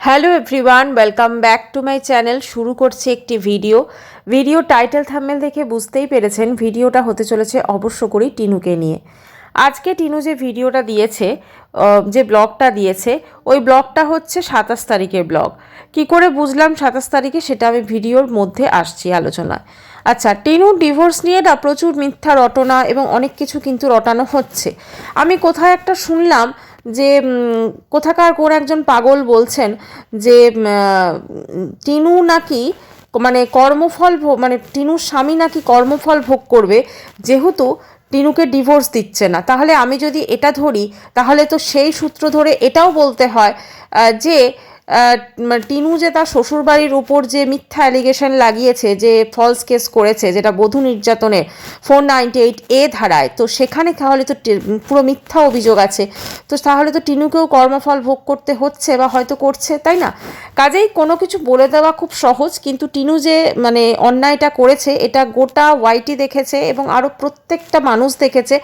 Hello everyone, welcome back to my channel. শুরু করছি একটি ভিডিও টাইটেল থাম্বনেল দেখে বুঝতেই পেরেছেন ভিডিওটা হতে চলেছে অবশ্য করেই টিনুকে নিয়ে। আজকে টিনু যে ভিডিওটা দিয়েছে, যে ব্লগটা দিয়েছে, ওই ব্লগটা হচ্ছে 27 তারিখের ব্লগ। কি করে বুঝলাম 27 তারিখে, সেটা আমি ভিডিওর মধ্যে আসছি আলোচনায়। আচ্ছা, টিনুর ডিভোর্স নিয়ে না প্রচুর মিথ্যা রটনা এবং অনেক কিছু কিন্তু রটানো হচ্ছে। আমি কোথায় একটা শুনলাম যে কোথাকার কোন একজন পাগল বলছেন যে টিনু নাকি মানে কর্মফল মানে টিনুর স্বামী নাকি কর্মফল ভোগ করবে, যেহেতু টিনুকে ডিভোর্স দিচ্ছে না। তাহলে আমি যদি এটা ধরি, তাহলে তো সেই সূত্র ধরে এটাও বলতে হয় যে টিনু যে তার শ্বশুরবাড়ির উপর যে মিথ্যা অ্যালিগেশন লাগিয়েছে, যে ফলস কেস করেছে, যেটা বধূ নির্যাতনের 498A ধারায়, তো সেখানে তাহলে তো পুরো মিথ্যা অভিযোগ আছে। তো তাহলে তো টিনুকেও কর্মফল ভোগ করতে হচ্ছে বা হয়তো করছে, তাই না? কাজেই কোনো কিছু বলে দেওয়া খুব সহজ, কিন্তু টিনু যে মানে অন্যায়টা করেছে এটা গোটা ওয়াইটি দেখেছে এবং আরও প্রত্যেকটা মানুষ দেখেছে।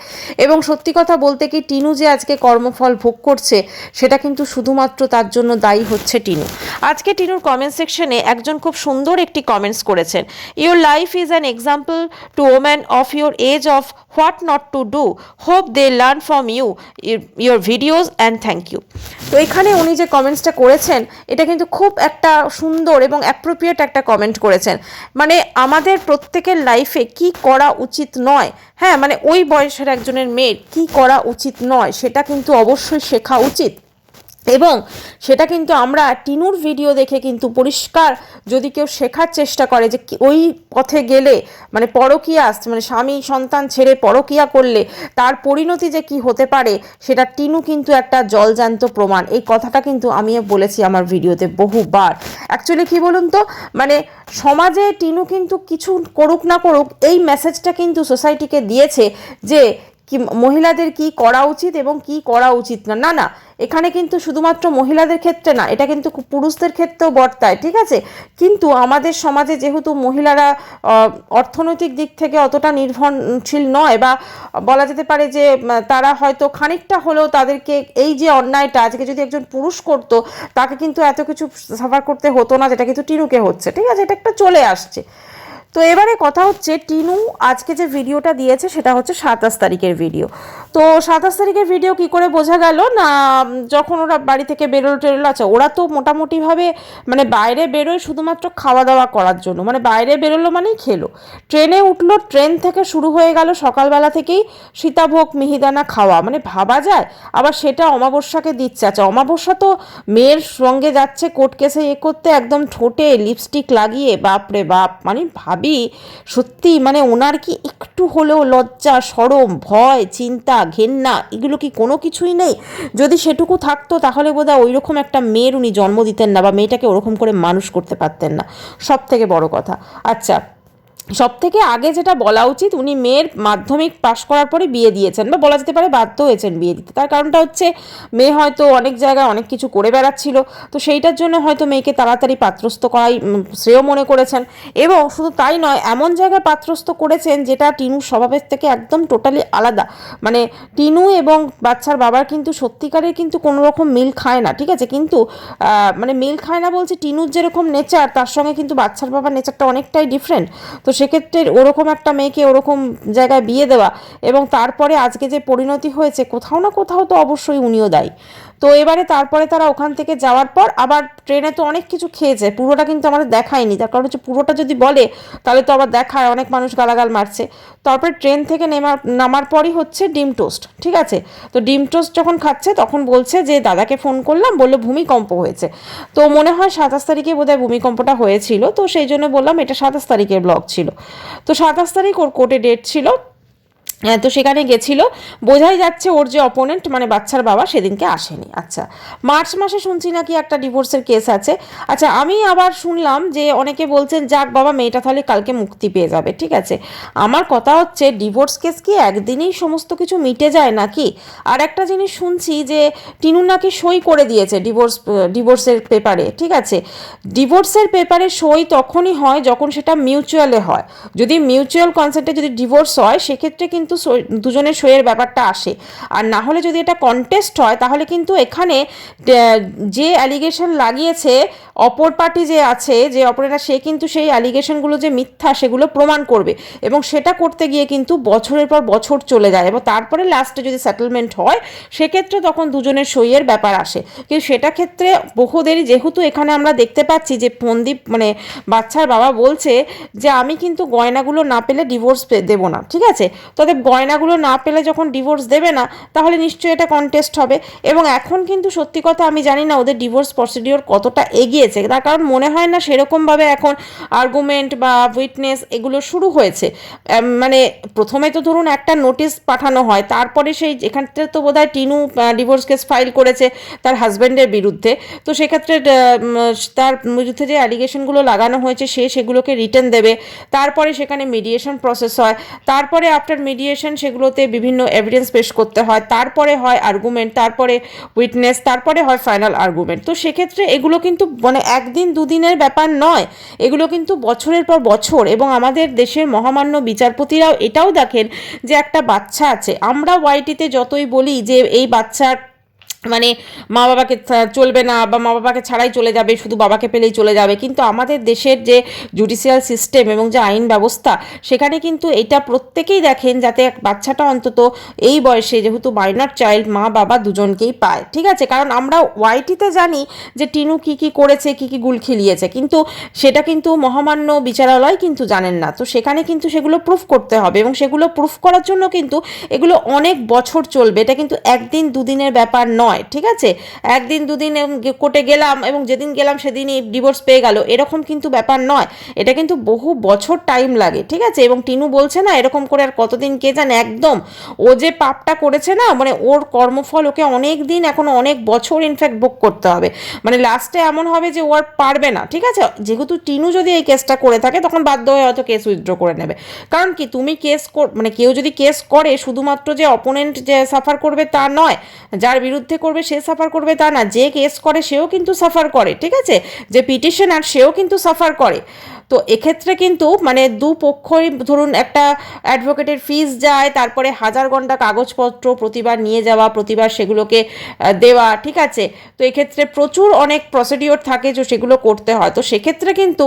এবং সত্যি কথা বলতে কি, টিনু যে আজকে কর্মফল ভোগ করছে সেটা কিন্তু শুধুমাত্র তার জন্য দায়ী হচ্ছে টিনু। আজকে টিনুর কমেন্ট সেকশনে একজন খুব সুন্দর একটি কমেন্টস করেছেন, your life is an example to women of your age of what not to do, hope they learn from your videos and thank you. তো এখানে উনি যে কমেন্টসটা করেছেন, এটা কিন্তু খুব একটা সুন্দর এবং অ্যাপ্রোপ্রিয়েট একটা কমেন্ট করেছেন। মানে আমাদের প্রত্যেকের লাইফে কি করা উচিত নয়, হ্যাঁ, মানে ওই বয়সের একজনের মেয়ের কি করা উচিত নয়, সেটা কিন্তু অবশ্যই শেখা উচিত। এবং সেটা কিন্তু আমরা টিনুর ভিডিও দেখে কিন্তু পরিষ্কার, যদি কেউ শেখার চেষ্টা করে যে ওই পথে গেলে মানে পরকীয়া, মানে স্বামী সন্তান ছেড়ে পরকীয়া করলে তার পরিণতি যে কি হতে পারে, সেটা টিনু কিন্তু একটা জলজান্ত প্রমাণ। এই কথাটা কিন্তু আমি বলেছি আমার ভিডিওতে বহুবার। অ্যাকচুয়ালি কি বলুন তো, মানে সমাজে টিনু কিন্তু কিছু করুক না করুক, এই মেসেজটা কিন্তু সোসাইটিকে দিয়েছে যে কি মহিলাদের কি করা উচিত এবং কি করা উচিত না। না না, এখানে কিন্তু শুধুমাত্র মহিলাদের ক্ষেত্রে না, এটা কিন্তু পুরুষদের ক্ষেত্রেও বর্তায়, ঠিক আছে? কিন্তু আমাদের সমাজে যেহেতু মহিলারা অর্থনৈতিক দিক থেকে অতটা নির্ভরশীল নয়, বা বলা যেতে পারে যে তারা হয়তো খানিকটা হলেও তাদেরকে এই যে অন্যায়টা আজকে যদি একজন পুরুষ করতো, তাকে কিন্তু এত কিছু সাফার করতে হতো না, যেটা কিন্তু টিনুকে হচ্ছে, ঠিক আছে? এটা একটা চলে আসছে। তো এবারে কথা হচ্ছে, টিনু আজকে যে ভিডিওটা দিয়েছে সেটা হচ্ছে 27 তারিখের ভিডিও। তো 27 তারিখের ভিডিও কি করে বোঝা গেল না, যখন ওরা বাড়ি থেকে বেরোলো টেরোলো, আচ্ছা ওরা তো মোটামুটিভাবে মানে বাইরে বেরোয় শুধুমাত্র খাওয়া দাওয়া করার জন্য, মানে বাইরে বেরোলো মানেই খেলো, ট্রেনে উঠলো, ট্রেন থেকে শুরু হয়ে গেল সকালবেলা থেকেই সীতাভোগ মিহিদানা খাওয়া, মানে ভাবা যায়। আবার সেটা অমাবস্যাকে দিচ্ছে। আচ্ছা, অমাবস্যা তো মেয়ের সঙ্গে যাচ্ছে কোর্ট কেসে করতে, একদম ঠোঁটে লিপস্টিক লাগিয়ে, বাপরে বাপ, মানে সত্যি মানে ওনার কি একটু হলেও লজ্জা, শরম, ভয়, চিন্তা, ঘেন্না এগুলো কি কোনো কিছুই নেই? যদি সেটুকু থাকতো তাহলে বোধহয় ওই রকম একটা মেয়ের উনি জন্ম দিতেন না, বা মেয়েটাকে ওরকম করে মানুষ করতে পারতেন না, সব থেকে বড় কথা। আচ্ছা, সব থেকে আগে যেটা বলা উচিত, উনি মেয়ের মাধ্যমিক পাশ করার পরে বিয়ে দিয়েছেন, বা বলা যেতে পারে বাধ্য হয়েছেন বিয়ে দিতে। তার কারণটা হচ্ছে মেয়ে হয়তো অনেক জায়গায় অনেক কিছু করে বেড়াচ্ছিল, তো সেইটার জন্য হয়তো মেয়েকে তাড়াতাড়ি পাত্রস্থ করাই শ্রেয় মনে করেছেন। এবং শুধু তাই নয়, এমন জায়গায় পাত্রস্থ করেছেন যেটা টিনুর স্বভাবের থেকে একদম টোটালি আলাদা। মানে টিনু এবং বাচ্চার বাবার কিন্তু সত্যিকারের কিন্তু কোনো রকম মিল খায় না, ঠিক আছে? কিন্তু মানে মিল খায় না বলছে, টিনুর যেরকম নেচার তার সঙ্গে কিন্তু বাচ্চার বাবার নেচারটা অনেকটাই ডিফারেন্ট। তো সেক্ষেত্রে ওরকম একটা মেয়েকে ওরকম জায়গায় বিয়ে দেওয়া, এবং তারপরে আজকে যে পরিণতি হয়েছে, কোথাও না কোথাও তো অবশ্যই উনিও দায়ী। তো এবারে তারপরে তারা ওখান থেকে যাওয়ার পর আবার ট্রেনে তো অনেক কিছু খেয়েছে, পুরোটা কিন্তু আমাদের দেখায়নি, তার কারণ হচ্ছে পুরোটা যদি বলে তাহলে তো আবার দেখায়, অনেক মানুষ গালাগাল মারছে। তারপরে ট্রেন থেকে নামার পরই হচ্ছে ডিম টোস্ট, ঠিক আছে? তো ডিম টোস্ট যখন খাচ্ছে তখন বলছে যে দাদাকে ফোন করলাম, বললো ভূমিকম্প হয়েছে। তো মনে হয় 27 তারিখে বোধহয় ভূমিকম্পটা হয়েছিল, তো সেই জন্য বললাম এটা 27 তারিখের ব্লগ ছিল। তো 27 তারিখ ওর কোর্টে ডেট ছিল, তো সেখানে গেছিল। বোঝাই যাচ্ছে ওর যে অপোনেন্ট মানে বাচ্চার বাবা সেদিনকে আসেনি। আচ্ছা, মার্চ মাসে শুনছি নাকি একটা ডিভোর্সের কেস আছে। আচ্ছা, আমি আবার শুনলাম যে অনেকে বলছেন যাক বাবা, মেয়েটা তাহলে কালকে মুক্তি পেয়ে যাবে, ঠিক আছে? আমার কথা হচ্ছে, ডিভোর্স কেস কি একদিনেই সমস্ত কিছু মিটে যায় নাকি? আর একটা জিনিস শুনছি যে টিনু নাকি সই করে দিয়েছে ডিভোর্সের পেপারে, ঠিক আছে? ডিভোর্সের পেপারে সই তখনই হয় যখন সেটা মিউচুয়ালে হয়। যদি মিউচুয়াল কনসেন্টে যদি ডিভোর্স হয়, সেক্ষেত্রে কিন্তু কিন্তু দুজনের সইয়ের ব্যাপারটা আসে। আর না হলে যদি এটা কন্টেস্ট হয় তাহলে কিন্তু এখানে যে অ্যালিগেশন লাগিয়েছে অপর পার্টি যে আছে, যে অপারেটর, সে কিন্তু সেই অ্যালিগেশনগুলো যে মিথ্যা সেগুলো প্রমাণ করবে, এবং সেটা করতে গিয়ে কিন্তু বছরের পর বছর চলে যায়, এবং তারপরে লাস্টে যদি সেটেলমেন্ট হয় সেক্ষেত্রে তখন দুজনের সইয়ের ব্যাপার আসে। কিন্তু সেটা ক্ষেত্রে বহু দেরি, যেহেতু এখানে আমরা দেখতে পাচ্ছি যে ফন্দীপ মানে বাচ্চার বাবা বলছে যে আমি কিন্তু গয়নাগুলো না পেলে ডিভোর্স দেবো না, ঠিক আছে। তবে গয়নাগুলো না পেলে যখন ডিভোর্স দেবে না তাহলে নিশ্চয়ই এটা কন্টেস্ট হবে। এবং এখন কিন্তু সত্যি কথা আমি জানি না ওদের ডিভোর্স প্রসিডিওর কতটা এগিয়েছে, তার কারণ মনে হয় না সেরকমভাবে এখন আর্গুমেন্ট বা উইটনেস এগুলো শুরু হয়েছে। মানে প্রথমে তো ধরুন একটা নোটিশ পাঠানো হয়, তারপরে সেই এখান থেকে তো বোধহয় টিনু ডিভোর্স কেস ফাইল করেছে তার হাজব্যান্ডের বিরুদ্ধে। তো সেক্ষেত্রে তার বিরুদ্ধে যে অ্যালিগেশনগুলো লাগানো হয়েছে সেগুলোকে রিটার্ন দেবে, তারপরে সেখানে মিডিয়েশন প্রসেস হয়, তারপরে আফটার মিডিয়েশন সেগুলোতে বিভিন্ন এভিডেন্স পেশ করতে হয়, তারপরে হয় আর্গুমেন্ট, তারপরে উইটনেস, তারপরে হয় ফাইনাল আর্গুমেন্ট। তো সেক্ষেত্রে এগুলো কিন্তু মানে একদিন দুদিনের ব্যাপার নয়, এগুলো কিন্তু বছরের পর বছর। এবং আমাদের দেশের মহামান্য বিচারপতিরাও এটাও দেখেন যে একটা বাচ্চা আছে, আমরা ওয়াইটিতে যতই বলি যে এই বাচ্চার মানে মা বাবাকে চলবে না বা মা বাবাকে ছাড়াই চলে যাবে, শুধু বাবাকে পেলেই চলে যাবে, কিন্তু আমাদের দেশের যে জুডিশিয়াল সিস্টেম এবং যে আইন ব্যবস্থা সেখানে কিন্তু এটা প্রত্যেকেই দেখেন যাতে বাচ্চাটা অন্তত এই বয়সে, যেহেতু মাইনর চাইল্ড, মা বাবা দুজনকেই পায়, ঠিক আছে। কারণ আমরা ওয়াইটিতে জানি যে টিনু কী কী করেছে, কী কী গুল খিলিয়েছে, কিন্তু সেটা কিন্তু মহামান্য বিচারালয় কিন্তু জানেন না। তো সেখানে কিন্তু সেগুলো প্রুফ করতে হবে, এবং সেগুলো প্রুফ করার জন্য কিন্তু এগুলো অনেক বছর চলবে, এটা কিন্তু একদিন দুদিনের ব্যাপার নয়, ঠিক আছে। একদিন দুদিন কোর্টে গেলাম এবং যেদিন গেলাম সেদিনই ডিভোর্স পেয়ে গেল, এরকম কিন্তু ব্যাপার নয়, এটা কিন্তু বহু বছর টাইম লাগে, ঠিক আছে। এবং টিনু বলছে না এরকম করে আর কতদিন কে জানে, একদম ও যে পাপটা করেছে না, মানে ওর কর্মফল ওকে অনেক দিন, এখনো অনেক বছর ইনফ্যাক্ট ভোগ করতে হবে। মানে লাস্টে এমন হবে যে ও আর পারবে না, ঠিক আছে। যেহেতু টিনু যদি এই কেসটা করে থাকে তখন বাধ্য হয়ে হয়তো কেস উইথড্র করে নেবে। কারণ কি, তুমি কেস মানে কেউ যদি কেস করে শুধুমাত্র যে অপোনেন্ট যে সাফার করবে তা নয়, যার বিরুদ্ধে করবে সে সাফার করবে তা না, যে কেস করে সেও কিন্তু সাফার করে, ঠিক আছে, যে পিটিশনার সেও কিন্তু সাফার করে। তো এক্ষেত্রে কিন্তু মানে দুপক্ষই ধরুন একটা অ্যাডভোকেটের ফিস যায়, তারপরে হাজার ঘন্টা কাগজপত্র প্রতিবার নিয়ে যাওয়া, প্রতিবার সেগুলোকে দেওয়া, ঠিক আছে। তো এক্ষেত্রে প্রচুর অনেক প্রসিডিওর থাকে যে সেগুলো করতে হয়। তো সেক্ষেত্রে কিন্তু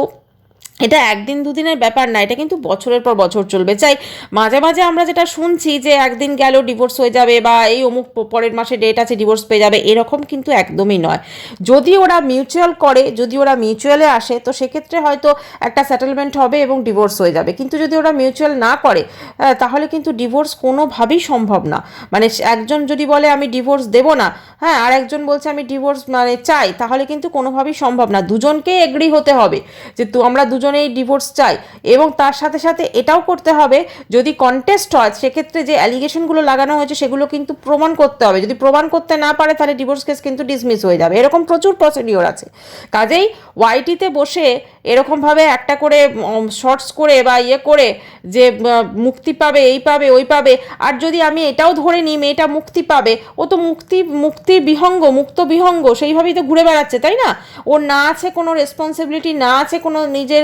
এটা একদিন দুদিনের ব্যাপার না, এটা কিন্তু বছরের পর বছর চলবে। চাই মাঝে মাঝে আমরা যেটা শুনছি যে একদিন গেল ডিভোর্স হয়ে যাবে, বা এই অমুক পরের মাসে ডেট আছে ডিভোর্স পেয়ে যাবে, এরকম কিন্তু একদমই নয়। যদি ওরা মিউচুয়াল করে, যদি ওরা মিউচুয়ালে আসে, তো সেক্ষেত্রে হয়তো একটা সেটেলমেন্ট হবে এবং ডিভোর্স হয়ে যাবে। কিন্তু যদি ওরা মিউচুয়াল না করে তাহলে কিন্তু ডিভোর্স কোনোভাবেই সম্ভব না। মানে একজন যদি বলে আমি ডিভোর্স দেবো না, হ্যাঁ, আর একজন বলছে আমি ডিভোর্স মানে চাই, তাহলে কিন্তু কোনোভাবেই সম্ভব না। দুজনকেই এগ্রি হতে হবে যে আমরা দুজনেই ডিভোর্স চাই, এবং তার সাথে সাথে এটাও করতে হবে যদি কন্টেস্ট হয় সেক্ষেত্রে যে অ্যালিগেশনগুলো লাগানো হয়েছে সেগুলো কিন্তু প্রমাণ করতে হবে। যদি প্রমাণ করতে না পারে তাহলে ডিভোর্স কেস কিন্তু ডিসমিস হয়ে যাবে। এরকম প্রচুর প্রসিডিওর আছে। কাজেই ওয়াইটিতে বসে এরকমভাবে একটা করে শর্টস করে বা ইয়ে করে যে মুক্তি পাবে, এই পাবে, ওই পাবে, আর যদি আমি এটাও ধরে নিই মেয়েটা মুক্তি পাবে, ও তো মুক্তির বিহঙ্গ, মুক্ত বিহঙ্গ, সেইভাবেই তো ঘুরে বেড়াচ্ছে, তাই না? ওর না আছে কোনো রেসপন্সিবিলিটি, না আছে কোনো নিজের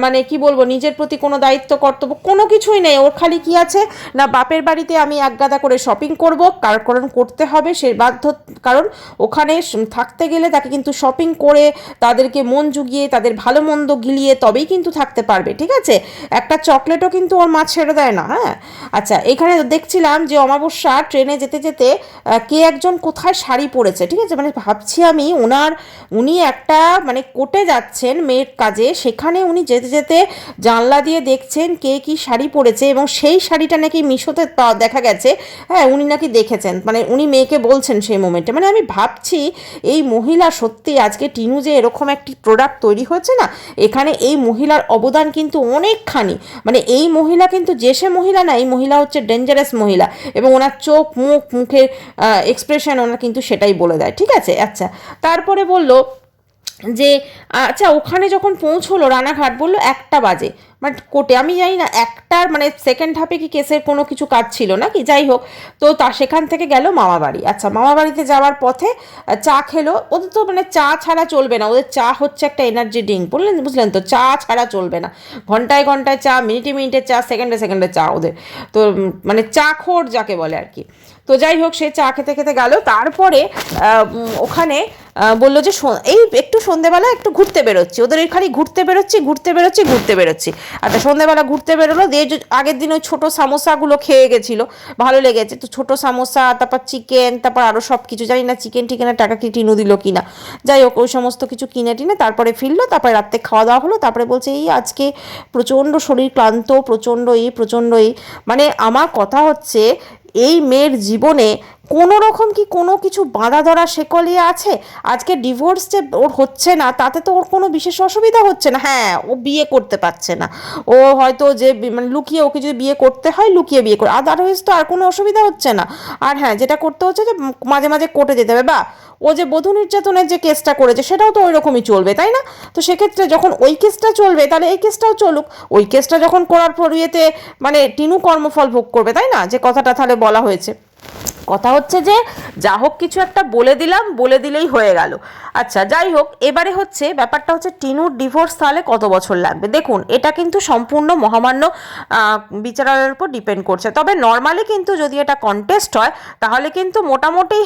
মানে কি বলবো, নিজের প্রতি কোনো দায়িত্ব কর্তব্য কোনো কিছুই নেই। ওর খালি কি আছে না, বাপের বাড়িতে আমি একগাদা করে শপিং করব, কারণ করতে হবে সে বাধ্য, কারণ ওখানে থাকতে গেলে তাকে কিন্তু শপিং করে তাদেরকে মন জুগিয়ে তাদের ভালো মন্দ গিলিয়ে তবেই কিন্তু থাকতে পারবে, ঠিক আছে। একটা চকলেটও কিন্তু ওর মা ছেড়ে দেয় না। হ্যাঁ, আচ্ছা, এখানে দেখছিলাম যে অমাবস্যা ট্রেনে যেতে যেতে কে একজন কোথায় শাড়ি পরেছে, ঠিক আছে। মানে ভাবছি আমি উনি একটা মানে কোর্টে যাচ্ছেন মেয়ের কাজে, সেখানে উনি যেতে যেতে জানলা দিয়ে দেখছেন কে কি শাড়ি পরেছে, এবং সেই শাড়িটা নাকি মিশোতে দেখা গেছে। হ্যাঁ, উনি নাকি দেখেছেন, মানে উনি মেয়েকে বলছেন সেই মোমেন্টে। মানে আমি ভাবছি এই মহিলা সত্যি আজকে টিনু যে এরকম একটি প্রোডাক্ট তৈরি হয়েছে না, এখানে এই মহিলার অবদান কিন্তু অনেকখানি। মানে এই মহিলা কিন্তু যে সে মহিলা না, এই মহিলা হচ্ছে ডেঞ্জারাস মহিলা, এবং ওনার চোখ মুখের এক্সপ্রেশন ওনার কিন্তু সেটাই বলে দেয়, ঠিক আছে। আচ্ছা, তারপরে বলল যে আচ্ছা ওখানে যখন পৌঁছলো রানাঘাট, বললো 1টা বাজে। মানে কোর্টে, আমি জানি না একটার মানে সেকেন্ড হাফে কি কেসের কোনো কিছু কাজ ছিল না কি, যাই হোক। তো সেখান থেকে গেল মামা বাড়ি। আচ্ছা, মামা বাড়িতে যাওয়ার পথে চা খেলো। ওদের তো মানে চা ছাড়া চলবে না, ওদের চা হচ্ছে একটা এনার্জি ড্রিঙ্ক, বুঝলেন তো, চা ছাড়া চলবে না। ঘন্টায় ঘন্টায় চা, মিনিটে মিনিটে চা, সেকেন্ডে সেকেন্ডে চা ওদের। তো মানে চা খোর যাকে বলে আর কি। তো যাই হোক, সে চা খেতে খেতে গেল। তারপরে ওখানে বললো যে এই একটু সন্ধেবেলা একটু ঘুরতে বেরোচ্ছি, ওদের ওইখানে ঘুরতে বেরোচ্ছি। আচ্ছা, সন্ধেবেলা ঘুরতে বেরোলো, দিয়ে আগের দিন ওই ছোটো সামোসাগুলো খেয়ে গেছিলো, ভালো লেগেছে। তো ছোটো সামোসা, তারপর চিকেন, তারপর আরও সব কিছু, জানি না চিকেন টিকেনের টাকা কি টিনু দিল কি না, যাই হোক ওই সমস্ত কিছু কিনে টিনে তারপরে ফিরলো। তারপরে রাত্রে খাওয়া দাওয়া হলো। তারপরে বলছে এই আজকে প্রচণ্ড শরীর ক্লান্ত, প্রচণ্ড এই। মানে আমার কথা হচ্ছে, এই মেয়ের জীবনে কোনো রকম কি কোনো কিছু বাঁধা ধরা শেকলিয়ে আছে? আজকে ডিভোর্স যে ওর হচ্ছে না, তাতে তো ওর কোনো বিশেষ অসুবিধা হচ্ছে না। হ্যাঁ, ও বিয়ে করতে পারছে না, ও হয়তো যে মানে লুকিয়ে, ওকে যদি বিয়ে করতে হয় লুকিয়ে বিয়ে করে, আদারওয়াইজ তো আর কোনো অসুবিধা হচ্ছে না। আর হ্যাঁ, যেটা করতে হচ্ছে যে মাঝে মাঝে কোর্টে যেতে হবে, বা ও যে বধূ নির্যাতনের যে কেসটা করেছে সেটাও তো ওই রকমই চলবে, তাই না? তো সেক্ষেত্রে যখন ওই কেসটা চলবে, তাহলে এই কেসটাও চলুক। ওই কেসটা যখন করার পর ইয়েতে মানে টিনু কর্মফল ভোগ করবে, তাই না? যে কথাটা তাহলে বলা হয়েছে। কথা হচ্ছে যে যা হোক কিছু একটা বলে দিলাম, বলে দিলেই হয়ে গেল। আচ্ছা, যাই হোক, এবারে হচ্ছে ব্যাপারটা হচ্ছে টিনুর ডিভোর্স তাহলে কত বছর লাগবে। দেখুন, এটা কিন্তু সম্পূর্ণ মহামান্য বিচারালয়ের উপর ডিপেন্ড করছে। তবে নর্মালি কিন্তু যদি এটা কন্টেস্ট হয় তাহলে কিন্তু মোটামুটি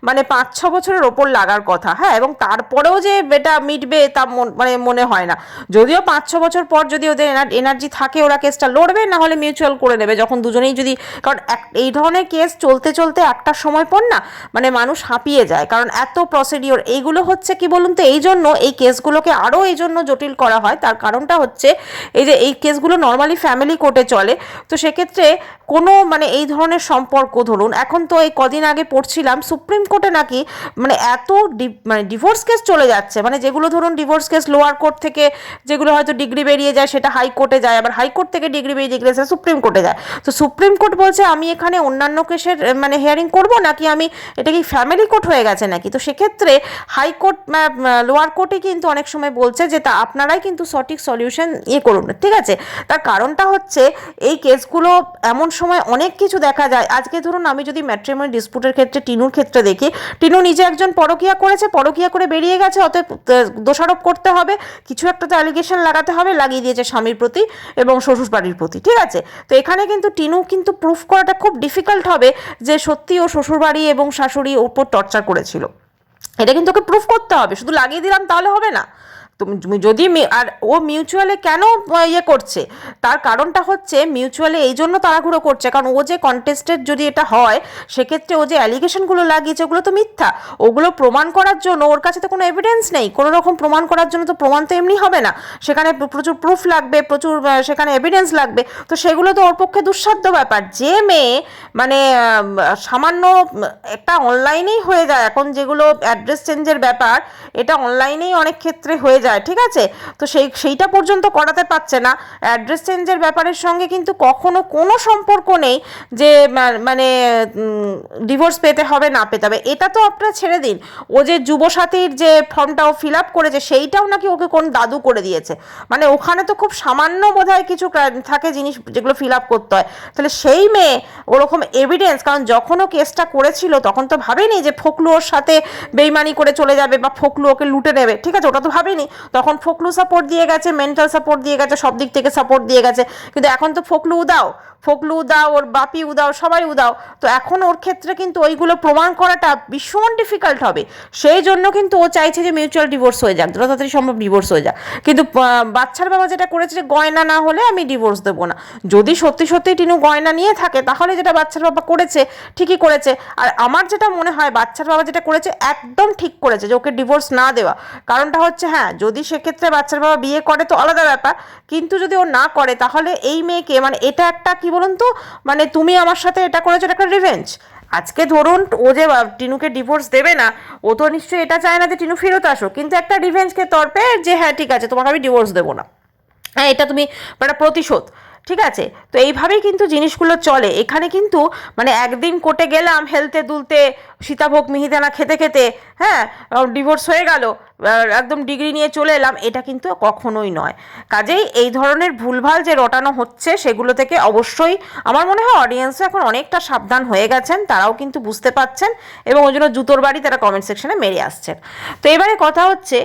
মানে 5-6 বছরের ওপর লাগার কথা। হ্যাঁ, এবং তারপরেও যে এটা মিটবে তা মানে মনে হয় না। যদিও 5-6 বছর পর যদি ওদের এনার্জি থাকে, ওরা কেসটা লড়বে, না হলে মিউচুয়াল করে নেবে, যখন দুজনেই যদি, কারণ এই ধরনের কেস চলতে চলতে একটা সময় পর না মানে মানুষ হাঁপিয়ে যায়, কারণ এত প্রসিডিওর। এইগুলো হচ্ছে কি বলুন তো, এই জন্য এই কেসগুলোকে আরও এই জন্য জটিল করা হয়। তার কারণটা হচ্ছে এই যে এই কেসগুলো নর্মালি ফ্যামিলি কোর্টে চলে। তো সেক্ষেত্রে কোনো মানে এই ধরনের সম্পর্ক, ধরুন এখন তো এই কদিন আগে পড়ছিলাম সুপ্রিম কোর্টে নাকি মানে এত মানে ডিভোর্স কেস চলে যাচ্ছে, মানে যেগুলো ধরুন ডিভোর্স কেস লোয়ার কোর্ট থেকে যেগুলো হয়তো ডিগ্রি বেরিয়ে যায় সেটা হাইকোর্টে যায়, আবার হাইকোর্ট থেকে ডিগ্রি বেরিয়ে গেলে সেটা সুপ্রিম কোর্টে যায়। তো সুপ্রিম কোর্ট বলছে আমি এখানে অন্যান্য কেসের মানে হিয়ারিং করব নাকি, আমি এটা কি ফ্যামিলি কোর্ট হয়ে গেছে নাকি? তো সেক্ষেত্রে হাইকোর্ট লোয়ার কোর্টে কিন্তু অনেক সময় বলছে যে তা আপনারাই কিন্তু সঠিক সলিউশন করুন, ঠিক আছে? তার কারণটা হচ্ছে এই কেসগুলো এমন সময় অনেক কিছু দেখা যায়। আজকে ধরুন আমি যদি ম্যাট্রিমনি ডিসপুটের ক্ষেত্রে টিনুর ক্ষেত্রে দেখি, টিনু নিজে একজন পরকীয়া করেছে, পরকীয়া করে বেরিয়ে গেছে, অতএব দোষারোপ করতে হবে, কিছু একটা তো অ্যালিগেশন লাগাতে হবে, লাগিয়ে দিয়েছে স্বামীর প্রতি এবং শ্বশুর বাড়ির প্রতি, ঠিক আছে? তো এখানে কিন্তু টিনু কিন্তু প্রুফ করাটা খুব ডিফিকাল্ট হবে যে সত্যি ও শ্বশুরবাড়ি এবং শাশুড়ি ওপর টর্চার করেছিল। এটা কিন্তু ওকে প্রুফ করতে হবে, শুধু লাগিয়ে দিলাম তাহলে হবে না। তুমি যদি আর ও মিউচুয়ালে কেন করছে, তার কারণটা হচ্ছে মিউচুয়ালে এই জন্য তাড়াহুড়ো করছে, কারণ ও যে কন্টেস্টেড যদি এটা হয় সেক্ষেত্রে ও যে অ্যালিগেশনগুলো লাগিয়েছে ওগুলো তো মিথ্যা। ওগুলো প্রমাণ করার জন্য ওর কাছে তো কোনো এভিডেন্স নেই, কোনো রকম প্রমাণ করার জন্য তো প্রমাণ তো এমনি হবে না, সেখানে প্রচুর প্রুফ লাগবে, প্রচুর সেখানে এভিডেন্স লাগবে। তো সেগুলো তো ওর পক্ষে দুঃসাধ্য ব্যাপার। যে মেয়ে মানে সামান্য একটা অনলাইনেই হয়ে যায় এখন, যেগুলো অ্যাড্রেস চেঞ্জের ব্যাপার, এটা অনলাইনেই অনেক ক্ষেত্রে হয়ে যায়, ঠিক আছে? তো সেইটা পর্যন্ত করাতে পারছে না। অ্যাড্রেস চেঞ্জের ব্যাপারের সঙ্গে কিন্তু কখনো কোনো সম্পর্ক নেই যে মানে ডিভোর্স পেতে হবে না পেতে হবে, এটা তো আপনারা ছেড়ে দিন। ও যে যুবসাথীর যে ফর্মটাও ফিল আপ করেছে সেইটাও নাকি ওকে কোন দাদু করে দিয়েছে, মানে ওখানে তো খুব সামান্য বোধহয় কিছু থাকে জিনিস যেগুলো ফিল আপ করতে হয়। তাহলে সেই মেয়ে ওরকম এভিডেন্স, কারণ যখন ও কেসটা করেছিল তখন তো ভাবেনি যে ফকলু ওর সাথে বেইমানি করে চলে যাবে বা ফকলু ওকে লুটে নেবে, ঠিক আছে? ওটা তো ভাবেনি। তখন ফকলু সাপোর্ট দিয়ে গেছে, মেন্টাল সাপোর্ট দিয়ে গেছে, সব দিক থেকে সাপোর্ট দিয়ে গেছে। কিন্তু এখন তো ফকলু উদাও, ওর বাপি উদাও, সবাই উদাও। তো এখন ওর ক্ষেত্রে কিন্তু ওইগুলো প্রমাণ করাটা ভীষণ ডিফিকাল্ট হবে। সেই জন্য কিন্তু ও চাইছে যে মিউচুয়াল ডিভোর্স হয়ে যাক, যত তাড়াতাড়ি সম্ভব ডিভোর্স হয়ে যাক। কিন্তু বাচ্চার বাবা যেটা করেছে যে গয়না না হলে আমি ডিভোর্স দেবো না, যদি সত্যি সত্যি টিনু গয়না নিয়ে থাকে তাহলে যেটা বাচ্চার বাবা করেছে ঠিকই করেছে। আর আমার যেটা মনে হয় বাচ্চার বাবা যেটা করেছে একদম ঠিক করেছে, যে ওকে ডিভোর্স না দেওয়া। কারণটা হচ্ছে হ্যাঁ, যদি সেক্ষেত্রে বাচ্চার বাবা বিয়ে করে তো আলাদা ব্যাপার, কিন্তু যদি ও না করে তাহলে এই মেয়েকে মানে এটা একটা কি বলুন তো, মানে তুমি আমার সাথে এটা করেছো, এটা একটা রিভেঞ্জ। আজকে ধরুন ও যে টিনুকে ডিভোর্স দেবে না, ও তো নিশ্চয়ই এটা চায় না যে টিনু ফেরত আসো, কিন্তু একটা রিভেঞ্জকে তরপে যে হ্যাঁ ঠিক আছে তোমাকে আমি ডিভোর্স দেবো না, হ্যাঁ এটা তুমি একটা প্রতিশোধ, ঠিক আছে? তো এইভাবেই কিন্তু জিনিসগুলো চলে। এখানে কিন্তু মানে একদিন কোর্টে গেলাম হেলতে দুলতে সীতাভোগ মিহিদানা খেতে খেতে, হ্যাঁ, ডিভোর্স হয়ে গেল, একদম ডিগ্রি নিয়ে চলে এলাম, এটা কিন্তু কখনোই নয়। কাজেই এই ধরনের ভুলভাল যে রটানো হচ্ছে সেগুলো থেকে অবশ্যই আমার মনে হয় অডিয়েন্সও এখন অনেকটা সাবধান হয়ে গেছেন, তারাও কিন্তু বুঝতে পারছেন এবং ওই জন্য জুতোর বাড়ি তারা কমেন্ট সেকশনে মেরে আসছেন। তো এবারে কথা হচ্ছে,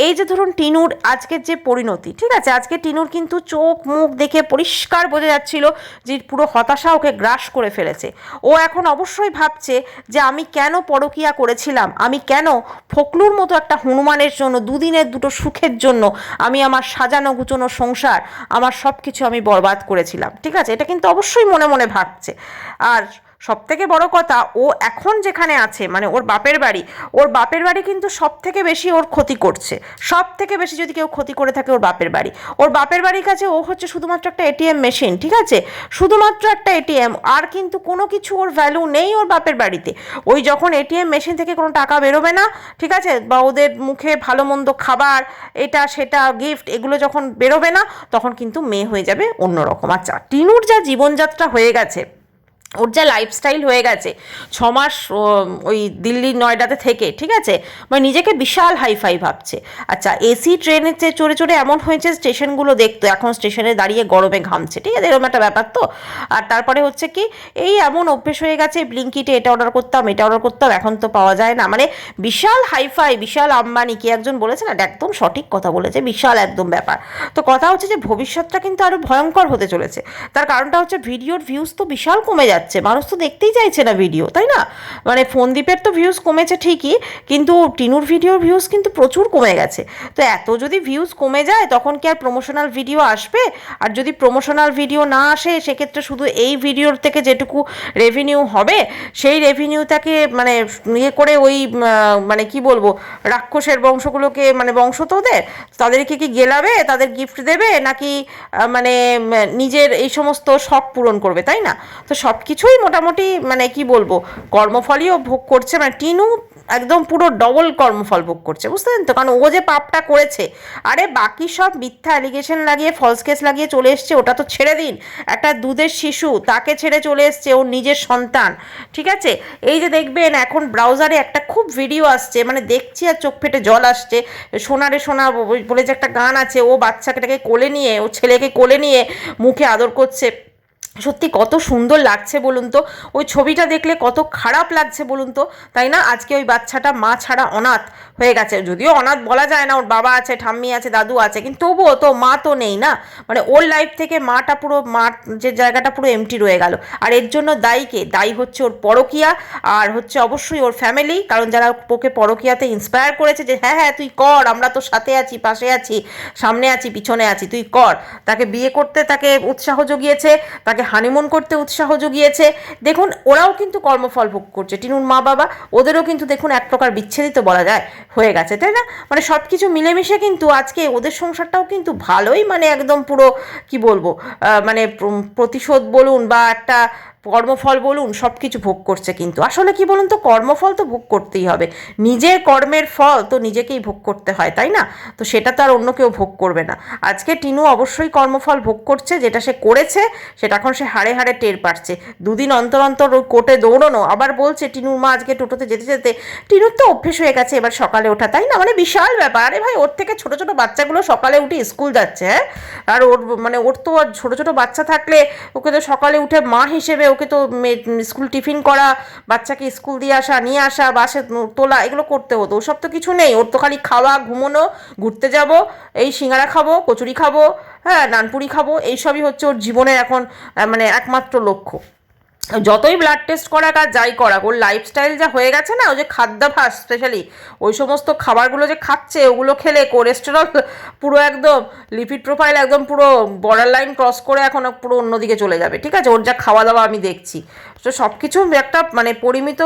এই যে ধরুন টিনুর আজকের যে পরিণতি, ঠিক আছে, আজকে টিনুর কিন্তু চোখ মুখ দেখে পরিষ্কার বোঝা যাচ্ছিল যে পুরো হতাশা ওকে গ্রাস করে ফেলেছে। ও এখন অবশ্যই ভাবছে যে আমি কেন পরকীয়া করেছিলাম, আমি কেন ফকলুর মতো একটা হনুমানের জন্য দুদিনের দুটো সুখের জন্য আমি আমার সাজানো গুছানো সংসার, আমার সব কিছু আমি বরবাদ করেছিলাম, ঠিক আছে, এটা কিন্তু অবশ্যই মনে মনে ভাবছে। আর সব থেকে বড় কথা, ও এখন যেখানে আছে মানে ওর বাপের বাড়ি কিন্তু সব থেকে বেশি ওর ক্ষতি করছে। সব থেকে বেশি যদি কেউ ক্ষতি করে থাকে ওর বাপের বাড়ির কাছে ও হচ্ছে শুধুমাত্র একটা এটিএম মেশিন, ঠিক আছে, শুধুমাত্র একটা এটিএম, আর কিন্তু কোনো কিছু ওর ভ্যালু নেই ওর বাপের বাড়িতে। ওই যখন এটিএম মেশিন থেকে কোনো টাকা বেরোবে না, ঠিক আছে, বা ওদের মুখে ভালো মন্দ খাবার এটা সেটা গিফট এগুলো যখন বেরোবে না, তখন কিন্তু মেয়ে হয়ে যাবে অন্যরকম। আচ্ছা, টিনুর যা জীবনযাত্রা হয়ে গেছে, ওর যা লাইফস্টাইল হয়ে গেছে 6 মাস ওই দিল্লি নয়ডাতে থেকে, ঠিক আছে, মানে নিজেকে বিশাল হাইফাই ভাবছে। আচ্ছা, এসি ট্রেনে চড়ে চড়ে এমন হয়েছে স্টেশনগুলো দেখতো, এখন স্টেশনে দাঁড়িয়ে গরমে ঘামছে, ঠিক আছে, এরকম একটা ব্যাপার তো। আর তারপরে হচ্ছে কি, এই এমন অভ্যেস হয়ে গেছে ব্লিঙ্কিটে এটা অর্ডার করতাম, এখন তো পাওয়া যায় না, মানে বিশাল হাইফাই, বিশাল আম্বানি, কি একজন বলেছে না, একদম সঠিক কথা বলেছে, বিশাল একদম ব্যাপার। তো কথা হচ্ছে যে ভবিষ্যৎটা কিন্তু আরও ভয়ঙ্কর হতে চলেছে। তার কারণটা হচ্ছে ভিডিওর ভিউজ তো বিশাল কমে যাচ্ছে, মানুষ তো দেখতেই চাইছে না ভিডিও, তাই না? মানে ফোনদীপের তো ভিউজ কমেছে ঠিকই, কিন্তু টিনুর ভিডিওর ভিউজ কিন্তু প্রচুর কমে গেছে। তো এত যদি ভিউজ কমে যায় তখন কি আর প্রমোশনাল ভিডিও আসবে? আর যদি প্রমোশনাল ভিডিও না আসে সেক্ষেত্রে শুধু এই ভিডিওর থেকে যেটুকু রেভিনিউ হবে সেই রেভিনিউটাকে মানে ইয়ে করে ওই মানে কি বলবো, রাক্ষসের বংশগুলোকে, মানে বংশ তো ওদের, তাদেরকে কি গেলাবে, তাদের গিফট দেবে, নাকি মানে নিজের এই সমস্ত শখ পূরণ করবে, তাই না? তো সব কিছুই মোটামুটি মানে কি বলবো, কর্মফলইও ভোগ করছে, মানে টিনু একদম পুরো ডবল কর্মফল ভোগ করছে, বুঝতেন তো? কারণ ও যে পাপটা করেছে, আরে বাকি সব মিথ্যা অ্যালিগেশন লাগিয়ে ফলস কেস লাগিয়ে চলে এসছে, ওটা তো ছেড়ে দিন, একটা দুধের শিশু তাকে ছেড়ে চলে এসছে ওর নিজের সন্তান, ঠিক আছে। এই যে দেখবেন এখন ব্রাউজারে একটা খুব ভিডিও আসছে, মানে দেখছি আর চোখ ফেটে জল আসছে, সোনারে সোনা বলে যে একটা গান আছে, ও বাচ্চাটাকে কোলে নিয়ে, ও ছেলেকে কোলে নিয়ে মুখে আদর করছে, সত্যি কত সুন্দর লাগছে বলুন তো, ওই ছবিটা দেখলে কত খারাপ লাগছে বলুন তো, তাই না? আজকে ওই বাচ্চাটা মা ছাড়া অনাথ হয়ে গেছে, যদিও অনাথ বলা যায় না, ওর বাবা আছে, ঠাম্মি আছে, দাদু আছে, কিন্তু তবুও তো মা তো নেই না, মানে ওর লাইফ থেকে মাটা পুরো, মা যে জায়গাটা পুরো এমটি রয়ে গেল। আর এর জন্য দায়ী হচ্ছে ওর পরকীয়া, আর হচ্ছে অবশ্যই ওর ফ্যামিলি, কারণ যারা ওকে পরকীয়াতে ইন্সপায়ার করেছে যে হ্যাঁ হ্যাঁ তুই কর, আমরা তো সাথে আছি, পাশে আছি, সামনে আছি, পিছনে আছি, তুই কর, তাকে বিয়ে করতে তাকে উৎসাহ জুগিয়েছে, তাকে হানিমুন করতে উৎসাহ জুগিয়েছে। দেখুন ওরাও কিন্তু কর্মফল ভোগ করছে, টিনুর মা বাবা, ওদেরও কিন্তু দেখুন এক প্রকার বিচ্ছেদিত বলা যায় হয়ে গেছে, তাই না? মানে সব কিছু মিলেমিশে কিন্তু আজকে ওদের সংসারটাও কিন্তু ভালোই, মানে একদম পুরো কি বলবো, মানে প্রতিশোধ বলুন বা একটা কর্মফল বলুন, সব কিছু ভোগ করছে। কিন্তু আসলে কি বলুন তো, কর্মফল তো ভোগ করতেই হবে, নিজের কর্মের ফল তো নিজেকেই ভোগ করতে হয়, তাই না? তো সেটা তো আর অন্য কেউ ভোগ করবে না। আজকে টিনু অবশ্যই কর্মফল ভোগ করছে, যেটা সে করেছে সেটা এখন সে হাড়ে হাড়ে টের পাচ্ছে। দুদিন অন্তর অন্তর ওই কোর্টে দৌড়নো, আবার বলছে টিনুর মা আজকে টোটোতে যেতে যেতে, টিনুর তো অভ্যেস হয়ে গেছে এবার সকালে ওঠা, তাই না? মানে বিশাল ব্যাপার। আরে ভাই, ওর থেকে ছোটো ছোটো বাচ্চাগুলো সকালে উঠে স্কুল যাচ্ছে, হ্যাঁ, আর ওর মানে ওর তো আর ছোটো ছোটো বাচ্চা থাকলে ওকে তো সকালে উঠে মা হিসেবে ওকে তো স্কুল টিফিন করা, বাচ্চাকে স্কুল দিয়ে আসা, নিয়ে আসা, বাসে তোলা, এগুলো করতে হতো। ওসব তো কিছু নেই, ওর তো খালি খাওয়া, ঘুমোনো, ঘুরতে যাব, এই সিঙ্গারা খাবো, কচুরি খাবো, হ্যাঁ, নানপুরি খাবো, এইসবই হচ্ছে ওর জীবনের এখন মানে একমাত্র লক্ষ্য। যতই ব্লাড টেস্ট করাক আর যাই করাক, ওর লাইফস্টাইল যা হয়ে গেছে না, ও যে খাদ্যাভ্যাস, স্পেশালি ওই সমস্ত খাবারগুলো যে খাচ্ছে, ওগুলো খেলে কোলেস্টেরল পুরো একদম, লিপিড প্রোফাইল একদম পুরো বর্ডার লাইন ক্রস করে এখন পুরো অন্যদিকে চলে যাবে, ঠিক আছে, ওর যা খাওয়া দাওয়া আমি দেখছি। তো সব কিছু একটা মানে পরিমিত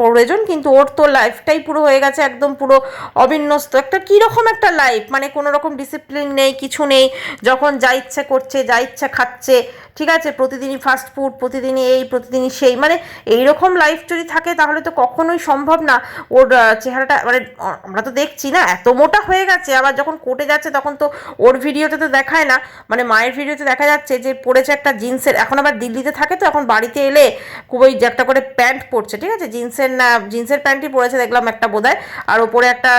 প্রয়োজন, কিন্তু ওর তো লাইফটাই পুরো হয়ে গেছে একদম পুরো অবিন্যস্ত, একটা কীরকম একটা লাইফ, মানে কোনো রকম ডিসিপ্লিন নেই, কিছু নেই, যখন যা ইচ্ছা করছে, যা ইচ্ছা খাচ্ছে, ঠিক আছে, প্রতিদিনই ফাস্ট ফুড, প্রতিদিনই এই এই প্রতিদিনই সেই, মানে এইরকম লাইফ যদি থাকে তাহলে তো কখনোই সম্ভব না ওর চেহারাটা, মানে আমরা তো দেখছি না এত মোটা হয়ে গেছে। আবার যখন কোর্টে যাচ্ছে তখন তো ওর ভিডিওতে তো দেখায় না, মানে মায়ের ভিডিওতে দেখা যাচ্ছে যে পরেছে একটা জিন্সের, এখন আবার দিল্লিতে থাকে তো এখন বাড়িতে এলে খুব ওই যে একটা করে প্যান্ট পরছে, ঠিক আছে, জিন্সের না জিন্সের প্যান্টই পরেছে দেখলাম একটা বোধহয়, আর ওপরে একটা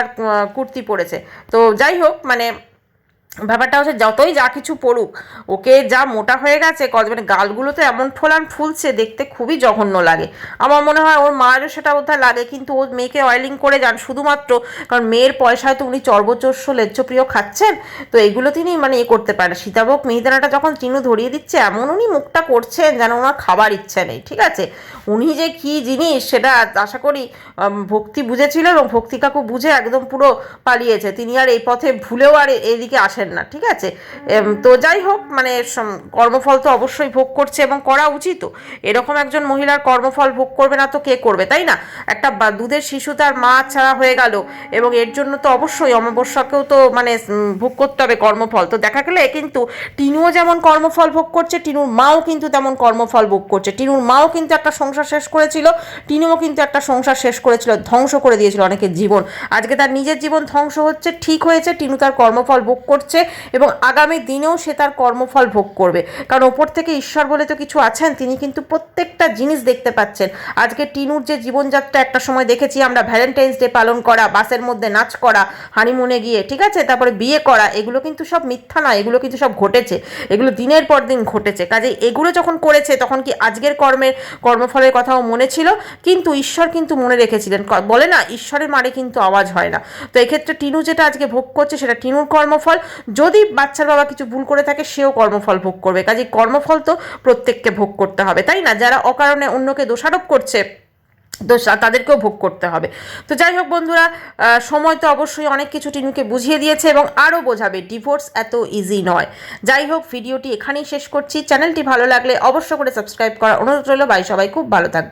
কুর্তি পরেছে। তো যাই হোক, মানে ব্যাপারটা হচ্ছে যতই যা কিছু পড়ুক, ওকে যা মোটা হয়ে গেছে, মানে গালগুলো তো এমন ফোলান ফুলছে, দেখতে খুবই জঘন্য লাগে। আমার মনে হয় ওর মায়েরও সেটা বোধহয় লাগে, কিন্তু ওর মেয়েকে অয়েলিং করে যান শুধুমাত্র কারণ মেয়ের পয়সায় তো উনি চর্বচস্য লেজ্জপ্রিয় খাচ্ছেন, তো এগুলো তিনি মানে করতে পারেন। সীতাভোগ মিহিদানাটা যখন চিনু ধরিয়ে দিচ্ছে এমন উনি মুখটা করছেন যেন ওনার খাবার ইচ্ছে নেই, ঠিক আছে। উনি যে কী জিনিস সেটা আশা করি ভক্তি বুঝেছিল, এবং ভক্তি কাকু বুঝে একদম পুরো পালিয়েছে, তিনি আর এই পথে ভুলেও আর এদিকে আসেন না, ঠিক আছে। তো যাই হোক, মানে কর্মফল তো অবশ্যই ভোগ করছে এবং করা উচিত। এরকম একজন মহিলার কর্মফল ভোগ করবে না তো কে করবে, তাই না? একটা দুধের শিশু তার মা ছাড়া হয়ে গেল, এবং এর জন্য তো অবশ্যই অমাবস্যাকেও তো মানে ভোগ করতে হবে কর্মফল। তো দেখা গেলে কিন্তু টিনুও যেমন কর্মফল ভোগ করছে, টিনুর মাও কিন্তু তেমন কর্মফল ভোগ করছে। টিনুর মাও কিন্তু একটা সংসার শেষ করেছিল, টিনুও কিন্তু একটা সংসার শেষ করেছিল, ধ্বংস করে দিয়েছিল অনেকের জীবন। আজকে তার নিজের জীবন ধ্বংস হচ্ছে, ঠিক হয়েছে, টিনু তার কর্মফল ভোগ করছে এবং আগামী দিনেও সে তার কর্মফল ভোগ করবে, কারণ ওপর থেকে ঈশ্বর বলে তো কিছু আছেন, তিনি কিন্তু প্রত্যেকটা জিনিস দেখতে পাচ্ছেন। আজকে টিনুর যে জীবনযাত্রা একটা সময় দেখেছি আমরা, ভ্যালেন্টাইন্স ডে পালন করা, বাসের মধ্যে নাচ করা, হানিমুনে গিয়ে, ঠিক আছে, তারপরে বিয়ে করা, এগুলো কিন্তু সব মিথ্যা নয়, এগুলো কিন্তু সব ঘটেছে, এগুলো দিনের পর দিন ঘটেছে। কাজে এগুলো যখন করেছে তখন কি আজকের কর্মফলের কথাও মনে ছিল, কিন্তু ঈশ্বর কিন্তু মনে রেখেছিলেন। বলে না, ঈশ্বরের মারে কিন্তু আওয়াজ হয় না। তো এক্ষেত্রে টিনু যেটা আজকে ভোগ করছে সেটা টিনুর কর্মফল। যদি বাচ্চার বাবা কিছু ভুল করে থাকে সেও কর্মফল ভোগ করবে, কাজে কর্মফল তো প্রত্যেককে ভোগ করতে হবে, তাই না? যারা অকারণে অন্যকে দোষারোপ করছে তাদেরকেও ভোগ করতে হবে। তো যাই হোক বন্ধুরা, সময় তো অবশ্যই অনেক কিছু টিনুকে বুঝিয়ে দিয়েছে এবং আরও বোঝাবে, ডিভোর্স এত ইজি নয়। যাই হোক, ভিডিওটি এখানেই শেষ করছি। চ্যানেলটি ভালো লাগলে অবশ্য করে সাবস্ক্রাইব করার অনুরোধ রইল। বাই, সবাই খুব ভালো থাকবে।